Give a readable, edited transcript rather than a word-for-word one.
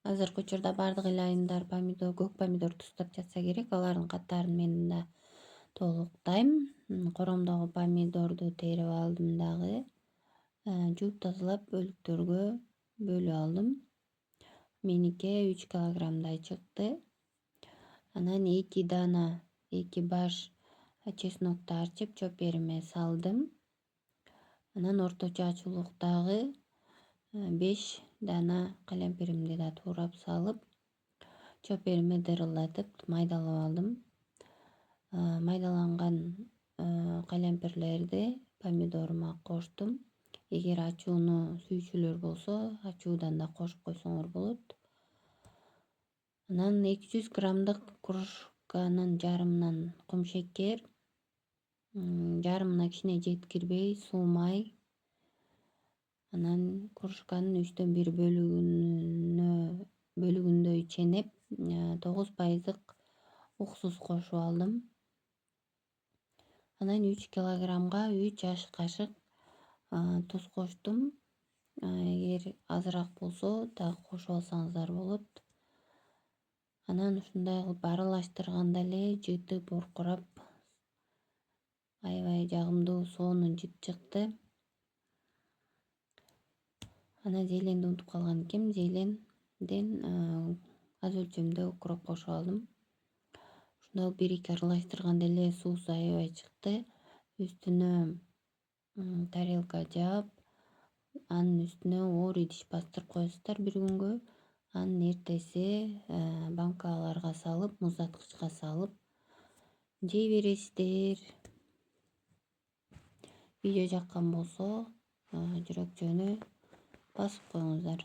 Азыркы учурда бардык эле айымдар помидор, көк помидор тустап жатса керек. Алардын катарын мен да толуктайм. Коромдогу помидорду терип алдым дагы. Жууп тазалап бөлүктөргө бөлүп алдым. Меники 3 килограммдай чыкты. Анан 2 баш чеснокту арчып чопериме салдым. Анан орточо ачуулуктагы 5 дана калемпиримди да туурап салып, чопериме дырылдатып майдалап алдым. Майдаланган калемпирлерди помидорума коштум. Эгер ачууну сүйүүчүлөр болсо, ачуудан да кошуп койсоңор болот. Анан 200 граммдык кружканын жарымынан кумшекер, жарымына кичине жеткирбей суу май, анан кружканын 1/3 бөлүгүндөй ченеп 9% уксус кошуп алдым. Анан 3 килограммга 3 аш кашык туз коштум. Эгер азыраак болсо дагы кошуп алсаңыздар болот. Анан ушундай кылып аралаштырганда эле жыты боркурап, аябай жагымдуу сонун жыт чыкты. Анан зеленди унутуп калган экенмин. Зеленден аз өлчөмдө укроп кошуп алдым. Ушундой 1-2 аралаштырганда эле суусу аябай чыкты. Үстүнө тарелка жаап, анын үстүнө оор идиш бастырып коесуздар 1 күнгө. Анан эртеси банкаларга салып, муздаткычка салып жей бересиздер. Видео жаккан болсо жүрөкчөнү басып коюңуздар.